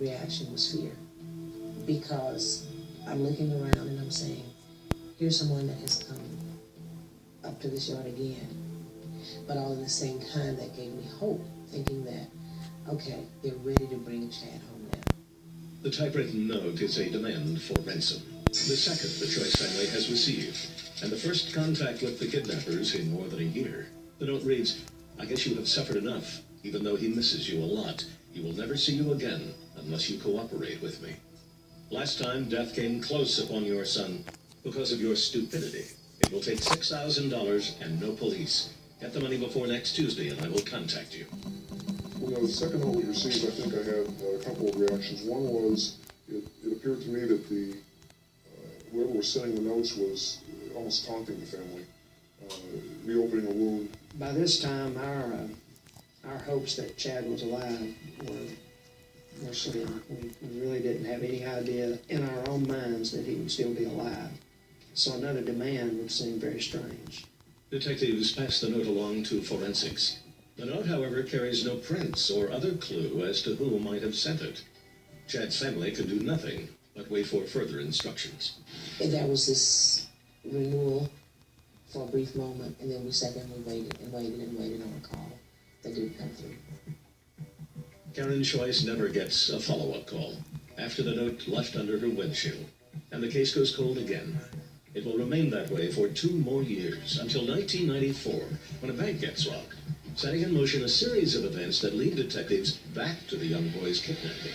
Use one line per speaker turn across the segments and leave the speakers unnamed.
reaction was fear. Because I'm looking around and I'm saying, here's someone that has come up to this yard again. But all at the same time, that gave me hope, thinking that, okay, they're ready to bring Chad home now.
The typewritten note is a demand for ransom, the second the Choice family has received, and the first contact with the kidnappers in more than a year. The note reads, I guess you have suffered enough. Even though he misses you a lot, he will never see you again unless you cooperate with me. Last time, death came close upon your son because of your stupidity. It will take $6,000 and no police. Get the money before next Tuesday and I will contact you.
When the second note was received, I think I had a couple of reactions. One was, it appeared to me that whoever was sending the notes was almost taunting the family, reopening a wound.
By this time, our hopes that Chad was alive were slim. We really didn't have any idea in our own minds that he would still be alive. So another demand would seem very strange.
Detectives passed the note along to forensics. The note, however, carries no prints or other clue as to who might have sent it. Chad's family could do nothing but wait for further instructions.
And there was this renewal for a brief moment, and then we sat there and we waited and waited and waited on a call that didn't come through.
Karen Choice never gets a follow-up call after the note left under her windshield, and the case goes cold again. It will remain that way for 2 more years, until 1994, when a bank gets robbed, setting in motion a series of events that lead detectives back to the young boy's kidnapping.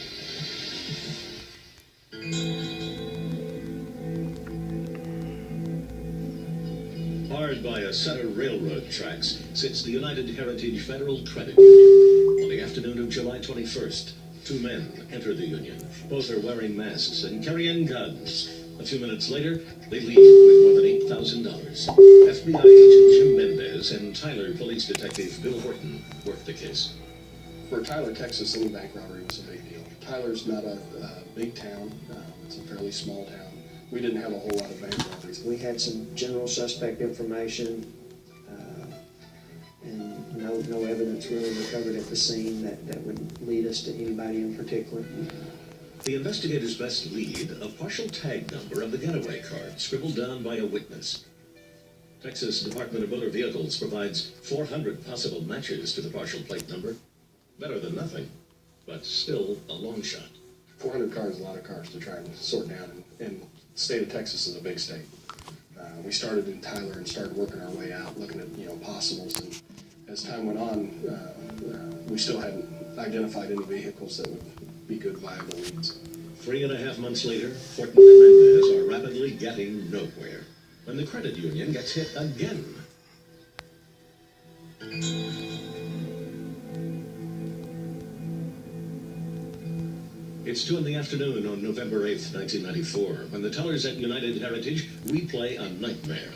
Hard by a set of railroad tracks sits the United Heritage Federal Credit Union. On the afternoon of July 21st, 2 men enter the union. Both are wearing masks and carrying guns. A few minutes later, they leave with more than $8,000. FBI agent Jim Mendez and Tyler police detective Bill Horton worked the case.
For Tyler, Texas, any bank robbery was a big deal. Tyler's not a big town. It's a fairly small town. We didn't have a whole lot of bank robberies.
We had some general suspect information, and no evidence really recovered at the scene that would lead us to anybody in particular.
The investigators' best lead, a partial tag number of the getaway car scribbled down by a witness. Texas Department of Motor Vehicles provides 400 possible matches to the partial plate number. Better than nothing, but still a long shot.
400 cars is a lot of cars to try and sort down, and the state of Texas is a big state. We started in Tyler and started working our way out, looking at possibles, and as time went on, we still hadn't identified any vehicles that would be good, viable leads.
3.5 months later, Horton and Mendez are rapidly getting nowhere when the credit union gets hit again. It's 2 in the afternoon on November 8th, 1994, when the tellers at United Heritage replay a nightmare.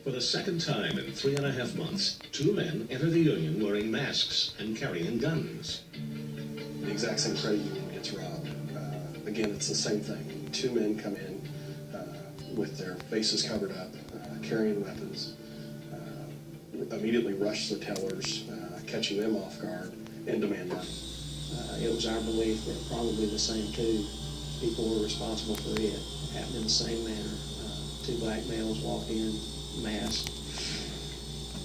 For the second time in 3.5 months, 2 men enter the union wearing masks and carrying guns.
The exact same credit union gets robbed. Again, it's the same thing. 2 men come in with their faces covered up, carrying weapons, immediately rush the tellers, catching them off guard, and demand money.
It was our belief that probably the same 2 people were responsible for it. It happened in the same manner. 2 black males walked in, masked.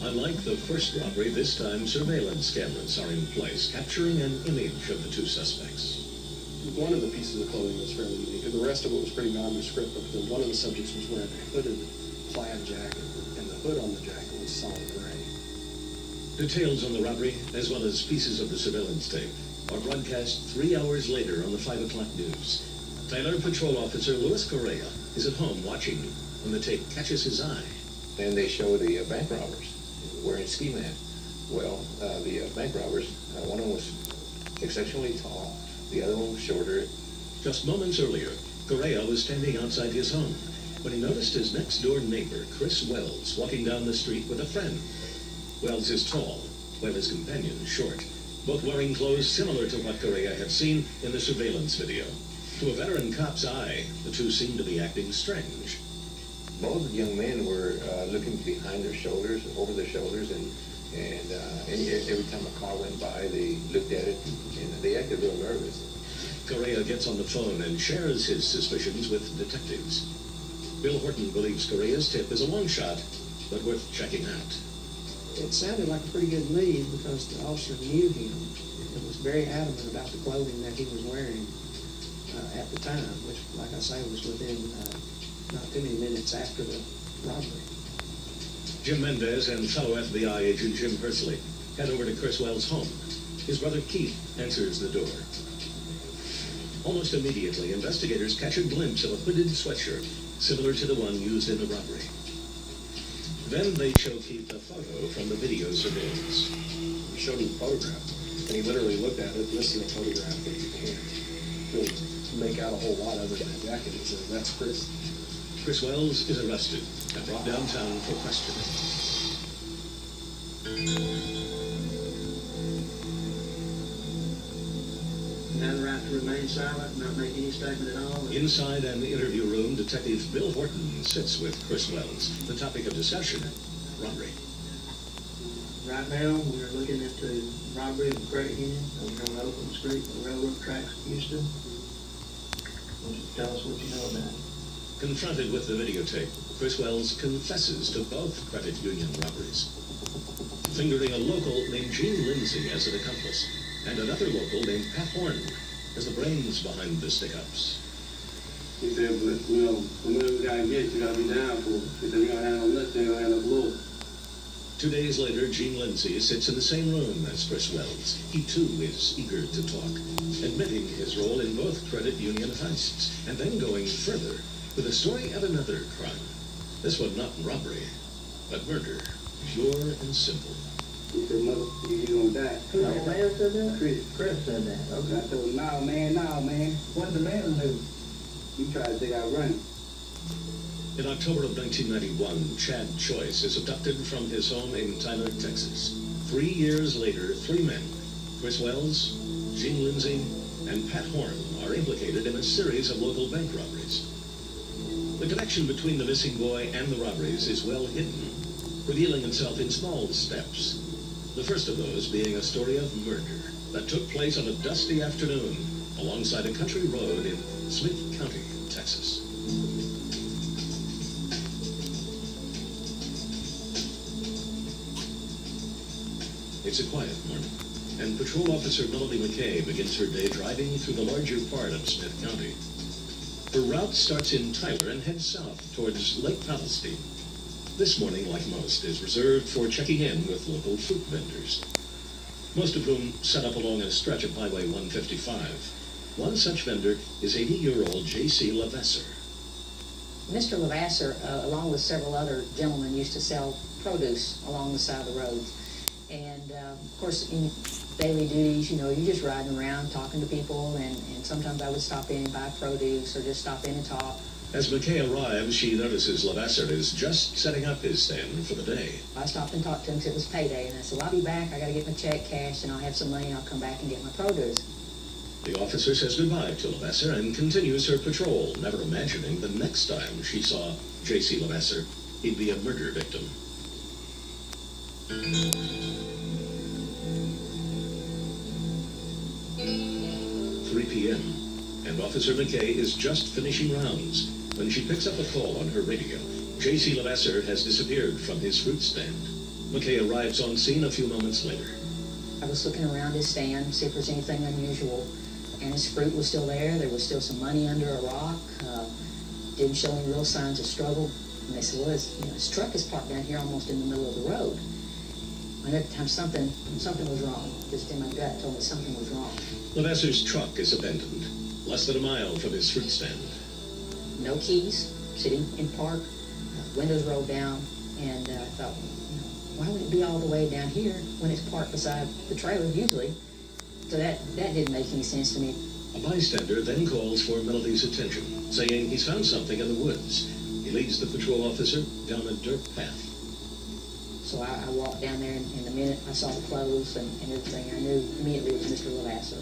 Unlike the first robbery, this time surveillance cameras are in place, capturing an image of the 2 suspects.
One of the pieces of clothing was fairly unique. The rest of it was pretty nondescript, but then one of the subjects was wearing a hooded plaid jacket, and the hood on the jacket was solid gray.
Details on the robbery, as well as pieces of the surveillance tape, are broadcast 3 hours later on the 5 o'clock news. Tyler Patrol Officer Luis Correa is at home watching when the tape catches his eye.
Then they show the bank robbers wearing ski masks. Well, the bank robbers, one of them was exceptionally tall, the other one was shorter.
Just moments earlier, Correa was standing outside his home when he noticed his next-door neighbor, Chris Wells, walking down the street with a friend. Wells is tall, while his companion is short, both wearing clothes similar to what Correa had seen in the surveillance video. To a veteran cop's eye, the 2 seemed to be acting strange.
Both young men were looking behind their shoulders, over their shoulders, and every time a car went by, they looked at it, and they acted real nervous.
Correa gets on the phone and shares his suspicions with detectives. Bill Horton believes Correa's tip is a long shot, but worth checking out.
It sounded like a pretty good lead because the officer knew him and was very adamant about the clothing that he was wearing at the time, which, like I say, was within not too many minutes after the robbery.
Jim Mendez and fellow FBI agent Jim Hersley head over to Criswell's home. His brother Keith answers the door. Almost immediately, investigators catch a glimpse of a hooded sweatshirt, similar to the one used in the robbery. Then they show Keith a photo from the video surveillance.
We showed him the photograph, and he literally looked at it, this is a photograph that you can't really make out a whole lot other than that jacket. He says, that's Chris.
Chris Wells is arrested and brought downtown for questioning.
You have the right to remain silent, not make any statement at all.
Inside an interview room, Detective Bill Horton sits with Chris Wells. The topic of discussion, robbery.
Right now, we're looking into robbery of a credit union over on Oakland Street, the railroad tracks in Houston. Why don't you tell us what you know about it?
Confronted with the videotape, Chris Wells confesses to both credit union robberies, fingering a local named Gene Lindsay as an accomplice, and another local named Pat Horn as the brains behind the stick-ups.
He said, but, whenever we gotta get, you gotta be down for it. He said, we gonna handle nothing, gonna handle blood.
2 days later, Gene Lindsay sits in the same room as Chris Wells. He, too, is eager to talk, admitting his role in both credit union heists, and then going further with a story of another crime. This one not robbery, but murder, pure and simple.
He said, mother, you gonna die.
Who, that man said that?
Chris
said that.
Okay. I told him, no, man.
What did the man do?
He tried to take out running.
In October of 1991, Chad Choice is abducted from his home in Tyler, Texas. 3 years later, 3 men, Chris Wells, Gene Lindsay, and Pat Horn, are implicated in a series of local bank robberies. The connection between the missing boy and the robberies is well hidden, revealing itself in small steps. The first of those being a story of murder that took place on a dusty afternoon alongside a country road in Smith County, Texas. It's a quiet morning, and Patrol Officer Melody McKay begins her day driving through the larger part of Smith County. Her route starts in Tyler and heads south towards Lake Palestine. This morning, like most, is reserved for checking in with local fruit vendors, most of whom set up along a stretch of Highway 155. One such vendor is 80-year-old J.C. Levasseur.
Mr. Levasseur, along with several other gentlemen, used to sell produce along the side of the road. And, of course, in daily duties, you're just riding around talking to people, and sometimes I would stop in and buy produce or just stop in and talk.
As McKay arrives, she notices Levasseur is just setting up his stand for the day.
I stopped and talked to him because it was payday, and I said, well, I'll be back. I got to get my check cashed, and I'll have some money, and I'll come back and get my produce.
The officer says goodbye to Levasseur and continues her patrol, never imagining the next time she saw J.C. Levasseur, he'd be a murder victim. 3 p.m., and Officer McKay is just finishing rounds when she picks up a call on her radio. J.C. Levasseur has disappeared from his fruit stand. McKay arrives on scene a few moments later.
I was looking around his stand, see if there's anything unusual, and his fruit was still there. There was still some money under a rock. Didn't show any real signs of struggle. And they said, well, his truck is parked down here almost in the middle of the road. And at the time, something was wrong. Just in my gut told me something was wrong.
Levasseur's truck is abandoned, less than a mile from his fruit stand.
No keys, sitting in park, windows rolled down, and I thought, why would it be all the way down here when it's parked beside the trailer usually? So that didn't make any sense to me.
A bystander then calls for Melody's attention, saying he's found something in the woods. He leads the patrol officer down a dirt path.
So I walked down there, and the minute I saw the clothes and everything, I knew immediately it was Mr. Levasseur.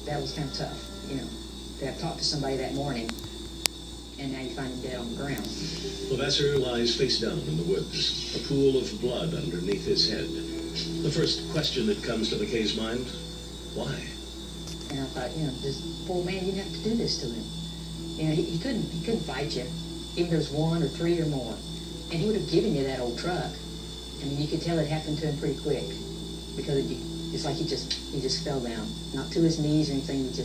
That was kind of tough, to have talked to somebody that morning, and now you find him dead on the ground.
Levasseur lies face down in the woods, a pool of blood underneath his head. The first question that comes to McKay's mind, why?
And I thought, you know, this poor man, you didn't have to do this to him. You know, he couldn't fight you, even if there was one or three or more. And he would have given you that old truck. I mean, you could tell it happened to him pretty quick, because it's like he just fell down, not to his knees or anything. He just